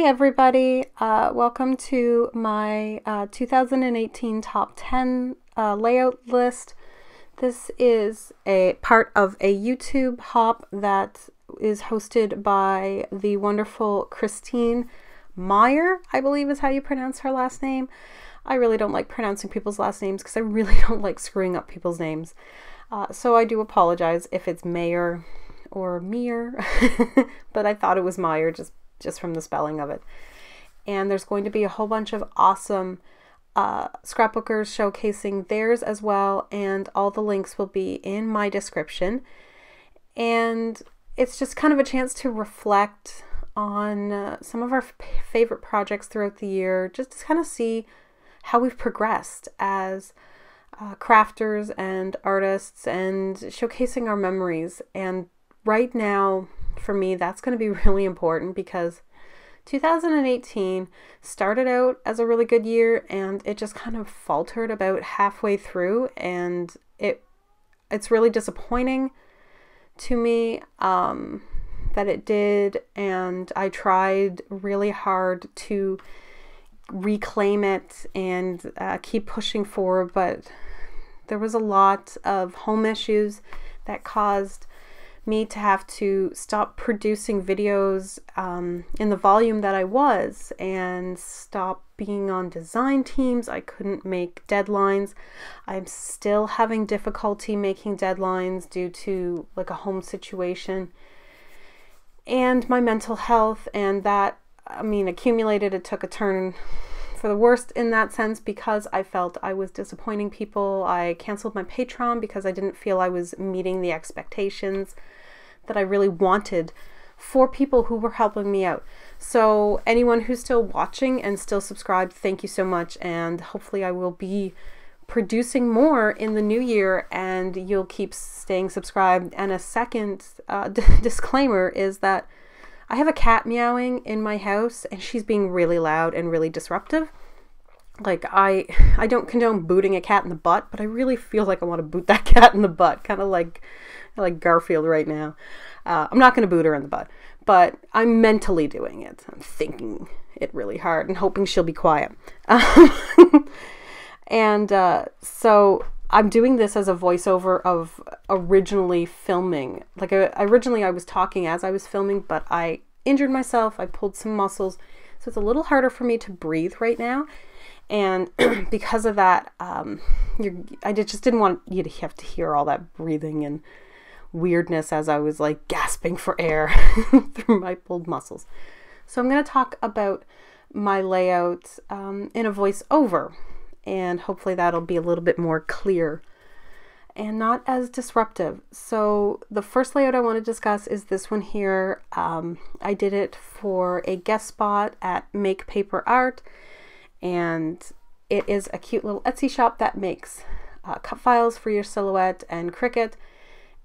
everybody, welcome to my 2018 top 10 layout list. This is a part of a YouTube hop that is hosted by the wonderful Christine Meyer, I believe is how you pronounce her last name. I really don't like pronouncing people's last names because I really don't like screwing up people's names. So I do apologize if it's Mayer or Meyer, but I thought it was Meyer just from the spelling of it. And there's going to be a whole bunch of awesome scrapbookers showcasing theirs as well, and all the links will be in my description. And it's just kind of a chance to reflect on some of our favorite projects throughout the year, just to kind of see how we've progressed as crafters and artists, and showcasing our memories. And right now, for me, that's going to be really important because 2018 started out as a really good year and it just kind of faltered about halfway through, and it's really disappointing to me that it did, and I tried really hard to reclaim it and keep pushing forward, but there was a lot of home issues that caused me to have to stop producing videos in the volume that I was, and stop being on design teams. I couldn't make deadlines. I'm still having difficulty making deadlines due to like a home situation and my mental health, and that, I mean, accumulated. It took a turn for the worst in that sense because I felt I was disappointing people. I canceled my Patreon because I didn't feel I was meeting the expectations that I really wanted for people who were helping me out. So anyone who's still watching and still subscribed, thank you so much, and hopefully I will be producing more in the new year and you'll keep staying subscribed. And a second disclaimer is that I have a cat meowing in my house and she's being really loud and really disruptive. Like, I don't condone booting a cat in the butt, but I really feel like I want to boot that cat in the butt, kind of like Garfield right now. I'm not going to boot her in the butt, but I'm mentally doing it. I'm thinking it really hard and hoping she'll be quiet. And so I'm doing this as a voiceover of originally filming. Like, originally I was talking as I was filming, but I injured myself. I pulled some muscles, so it's a little harder for me to breathe right now. And because of that, I just didn't want you to have to hear all that breathing and weirdness as I was like gasping for air through my pulled muscles. So I'm going to talk about my layout in a voiceover, and hopefully that'll be a little bit more clear and not as disruptive. So the first layout I want to discuss is this one here. I did it for a guest spot at Make Paper Art, and it is a cute little Etsy shop that makes cut files for your silhouette and Cricut.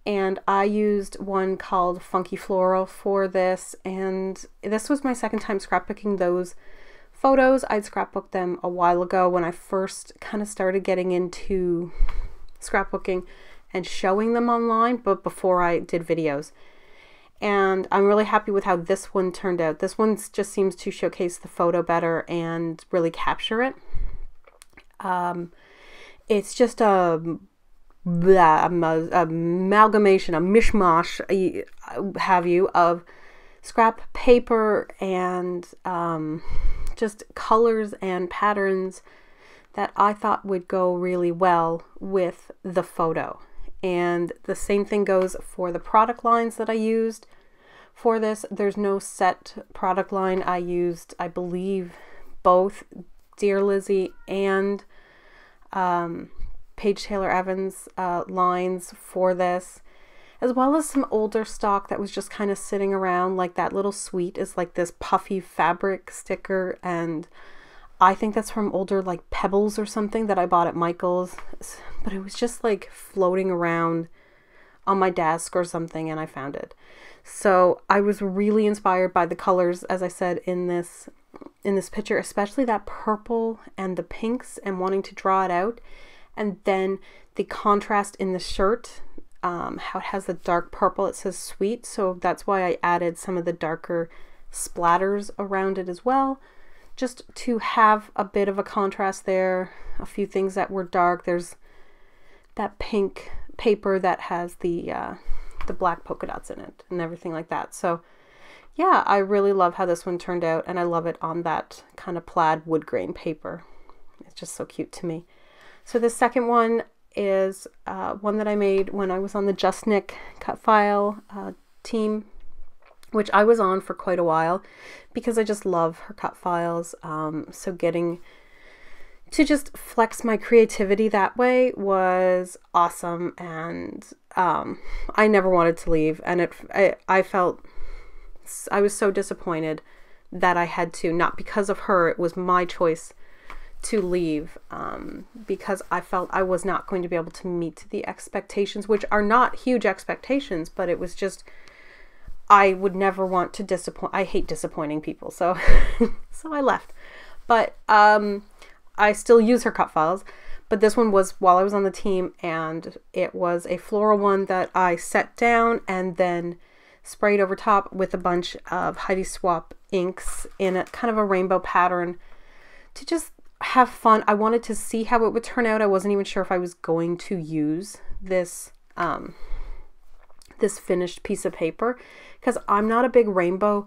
And I used one called Funky Floral for this, and this was my second time scrapbooking those photos. I'd scrapbooked them a while ago when I first kind of started getting into scrapbooking and showing them online, but before I did videos. And I'm really happy with how this one turned out. This one just seems to showcase the photo better and really capture it. It's just a amalgamation, a mishmash, have you, of scrap paper and just colors and patterns that I thought would go really well with the photo. And the same thing goes for the product lines that I used for this. There's no set product line. I used, I believe, both Dear Lizzy and Paige Taylor Evans lines for this, as well as some older stock that was just kind of sitting around. Like that little sweet is like this puffy fabric sticker, and I think that's from older like Pebbles or something that I bought at Michael's, but it was just like floating around on my desk or something and I found it. So I was really inspired by the colors, as I said, in this picture, especially that purple and the pinks, and wanting to draw it out. And then the contrast in the shirt, how it has the dark purple, it says sweet, so that's why I added some of the darker splatters around it as well, just to have a bit of a contrast there. A few things that were dark. There's that pink paper that has the black polka dots in it and everything like that. So yeah, I really love how this one turned out, and I love it on that kind of plaid wood grain paper. It's just so cute to me. So the second one is one that I made when I was on the Just Knit cut file team, which I was on for quite a while because I just love her cut files. So getting to just flex my creativity that way was awesome, and I never wanted to leave, and I felt I was so disappointed that I had to, not because of her, it was my choice to leave, because I felt I was not going to be able to meet the expectations, which are not huge expectations, but it was just, I would never want to disappoint. I hate disappointing people, so so I left. But I still use her cut files, but this one was while I was on the team, and it was a floral one that I set down and then sprayed over top with a bunch of Heidi Swapp inks in a kind of a rainbow pattern to just have fun. I wanted to see how it would turn out. I wasn't even sure if I was going to use this this finished piece of paper, because I'm not a big rainbow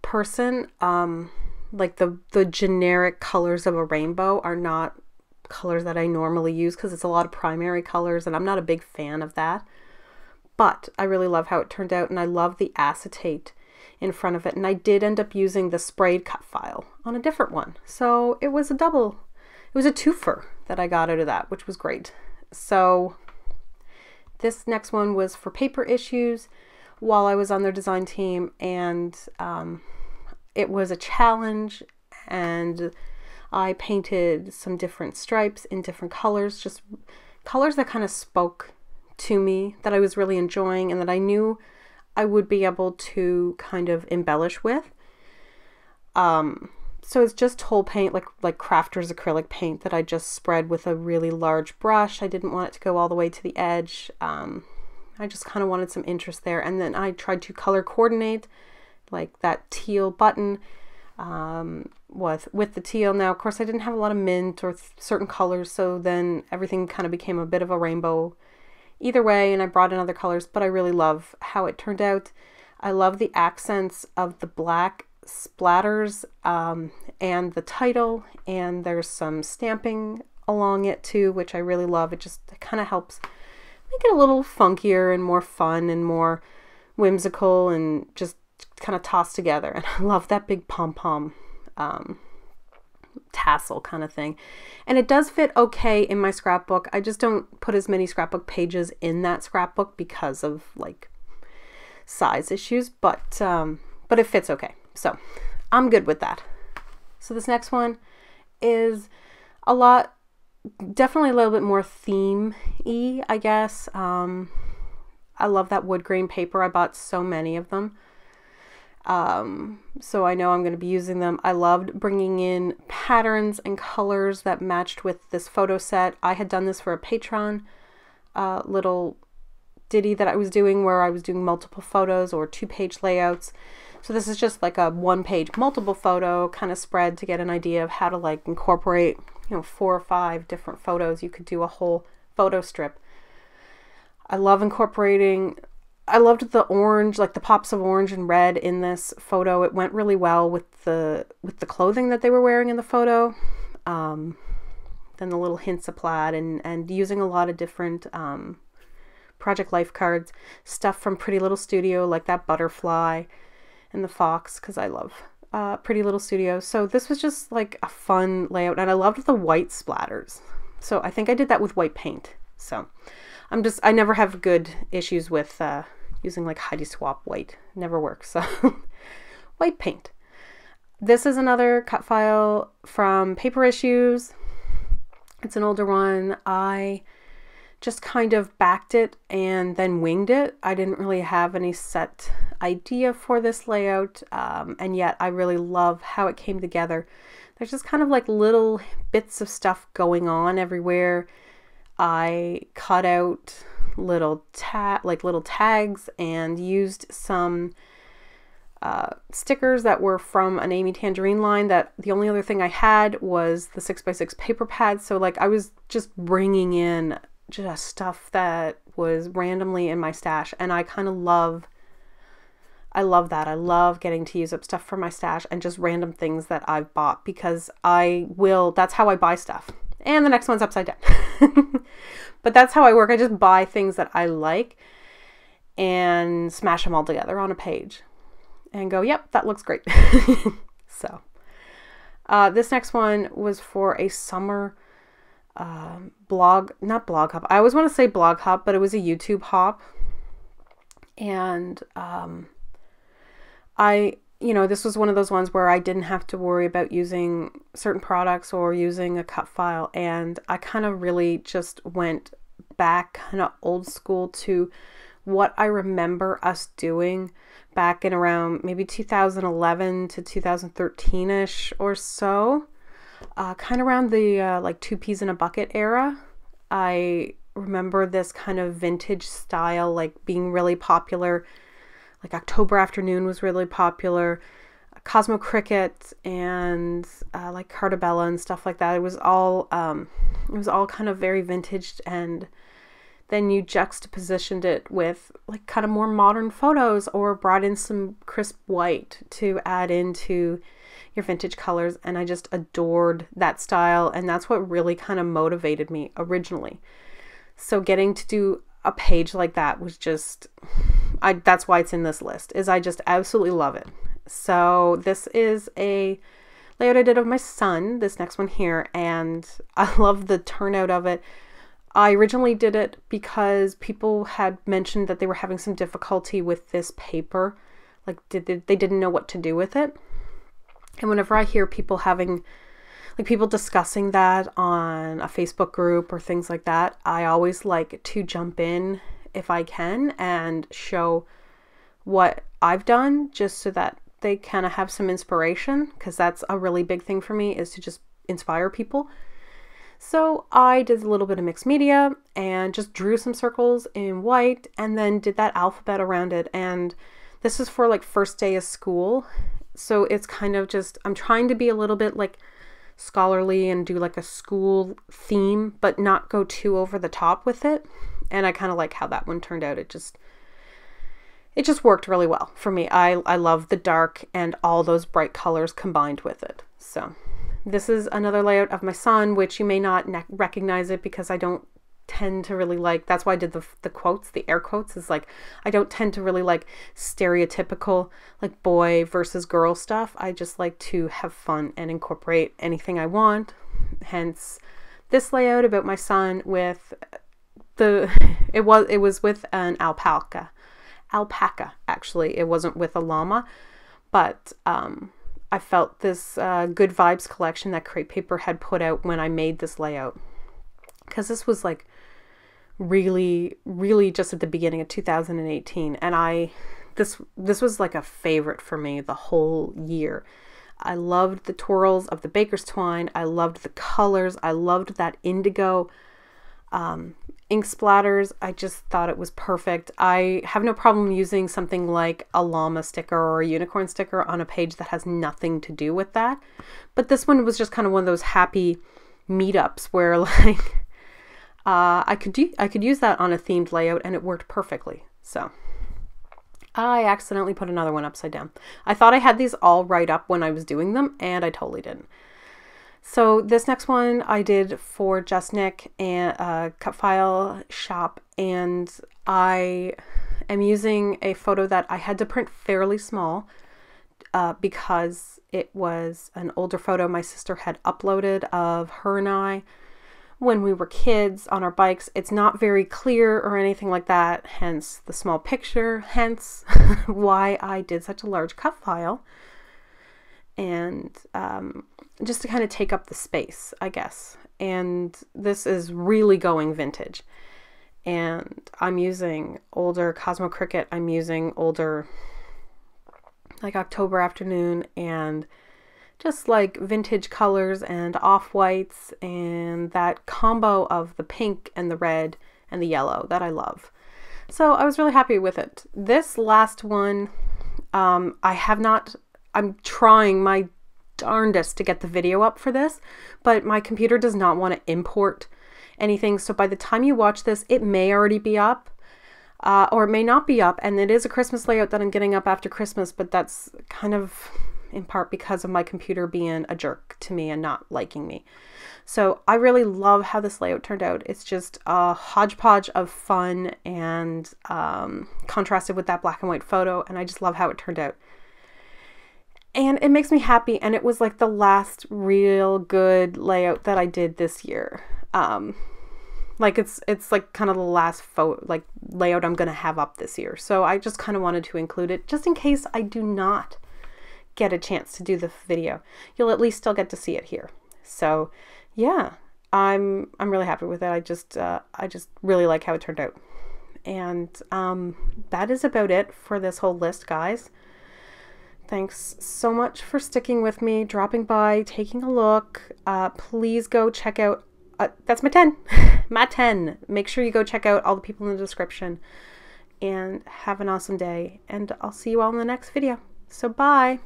person. Like the generic colors of a rainbow are not colors that I normally use, because it's a lot of primary colors, and I'm not a big fan of that. But I really love how it turned out, and I love the acetate in front of it. And I did end up using the sprayed cut file on a different one. So it was a twofer that I got out of that, which was great. So this next one was for Paper Issues while I was on their design team, and it was a challenge, and I painted some different stripes in different colors, just colors that kind of spoke to me, that I was really enjoying, and that I knew I would be able to kind of embellish with. So it's just whole paint, like Crafters acrylic paint that I just spread with a really large brush. I didn't want it to go all the way to the edge. I just kind of wanted some interest there, and then I tried to color coordinate, like that teal button with the teal. Now, of course, I didn't have a lot of mint or certain colors, so then everything kind of became a bit of a rainbow either way, and I brought in other colors, but I really love how it turned out. I love the accents of the black splatters and the title, and there's some stamping along it too, which I really love. It kind of helps make it a little funkier and more fun and more whimsical and just kind of tossed together. And I love that big pom-pom tassel kind of thing, and it does fit okay in my scrapbook. I just don't put as many scrapbook pages in that scrapbook because of like size issues, but it fits okay, so I'm good with that. So this next one is definitely a little bit more theme-y, I guess. I love that wood grain paper. I bought so many of them. So I know I'm going to be using them. I loved bringing in patterns and colors that matched with this photo set. I had done this for a Patreon little ditty that I was doing, where I was doing multiple photos or 2-page layouts. So this is just like a 1-page multiple photo kind of spread to get an idea of how to like incorporate, 4 or 5 different photos. You could do a whole photo strip. I loved the orange, like the pops of orange and red in this photo. It went really well with the clothing that they were wearing in the photo. Then the little hints of plaid, and using a lot of different Project Life cards, stuff from Pretty Little Studio, like that butterfly and the fox, because I love Pretty Little Studio. So this was just like a fun layout, and I loved the white splatters. So I think I did that with white paint. So I never have good issues with using like Heidi Swapp white. Never works. So white paint. This is another cut file from Paper Issues. It's an older one. I just kind of backed it and then winged it. I didn't really have any set idea for this layout, and yet I really love how it came together. There's just kind of like little bits of stuff going on everywhere. I cut out little tags and used some stickers that were from an Amy Tangerine line, that the only other thing I had was the 6x6 paper pads. So like I was just bringing in just stuff that was randomly in my stash, and I kind of love that. I love getting to use up stuff from my stash and just random things that I've bought, because that's how I buy stuff. And the next one's upside down. But that's how I work. I just buy things that I like and smash them all together on a page and go, yep, that looks great. So this next one was for a summer not blog hop. I always want to say blog hop, but it was a YouTube hop. And this was one of those ones where I didn't have to worry about using certain products or using a cut file. And I kind of really just went back kind of old school to what I remember us doing back in around maybe 2011 to 2013-ish or so. Kind of around the like 2 peas in a bucket era. I remember this kind of vintage style like being really popular. Like October Afternoon was really popular, Cosmo Cricket, and like Cartabella and stuff like that. It was all kind of very vintage, and then you juxtapositioned it with like kind of more modern photos, or brought in some crisp white to add into your vintage colors. And I just adored that style, and that's what really kind of motivated me originally. So getting to do a page like that was just, that's why it's in this list, is I just absolutely love it. So this is a layout I did of my son, this next one here, and I love the turnout of it. I originally did it because people had mentioned that they were having some difficulty with this paper. Like they didn't know what to do with it. And whenever I hear people people discussing that on a Facebook group or things like that, I always like to jump in if I can and show what I've done, just so that they kind of have some inspiration, because that's a really big thing for me, is to just inspire people. So I did a little bit of mixed media and just drew some circles in white and then did that alphabet around it. And this is for like first day of school. So it's kind of just, I'm trying to be a little bit like scholarly and do like a school theme, but not go too over the top with it. And I kind of like how that one turned out. It just worked really well for me. I love the dark and all those bright colors combined with it. So this is another layout of my son, which you may not recognize it, because I don't tend to really like, that's why I did the quotes, the air quotes, is like, I don't tend to really like stereotypical like boy versus girl stuff. I just like to have fun and incorporate anything I want. Hence this layout about my son with it was with an alpaca actually. It wasn't with a llama, but I felt this Good Vibes collection that Crate Paper had put out when I made this layout, because this was like really just at the beginning of 2018, and this was like a favorite for me the whole year. I loved the twirls of the baker's twine. I loved the colors. I loved that indigo ink splatters. I just thought it was perfect. I have no problem using something like a llama sticker or a unicorn sticker on a page that has nothing to do with that. But this one was just kind of one of those happy meetups where like I could use that on a themed layout and it worked perfectly. So I accidentally put another one upside down. I thought I had these all right up when I was doing them, and I totally didn't. So this next one I did for Just Nick and Cut File Shop, and I am using a photo that I had to print fairly small because it was an older photo my sister had uploaded of her and I when we were kids on our bikes. It's not very clear or anything like that, hence the small picture, hence why I did such a large cut file. And just to kind of take up the space, I guess. And this is really going vintage. And I'm using older Cosmo Cricket. I'm using older like October Afternoon, and just like vintage colors and off-whites and that combo of the pink and the red and the yellow that I love. So I was really happy with it. This last one, I'm trying my darndest to get the video up for this, but my computer does not want to import anything. So by the time you watch this, it may already be up, or it may not be up. And it is a Christmas layout that I'm getting up after Christmas, but that's kind of in part because of my computer being a jerk to me and not liking me. So I really love how this layout turned out. It's just a hodgepodge of fun and contrasted with that black and white photo. And I just love how it turned out. And it makes me happy. And it was like the last real good layout that I did this year. Like it's like kind of the last layout I'm going to have up this year. So I just kind of wanted to include it just in case I do not get a chance to do the video. You'll at least still get to see it here. So yeah, I'm really happy with it. I just really like how it turned out. And that is about it for this whole list, guys. Thanks so much for sticking with me, dropping by, taking a look. Please go check out, that's my 10, my 10. Make sure you go check out all the people in the description, and have an awesome day. And I'll see you all in the next video. So bye.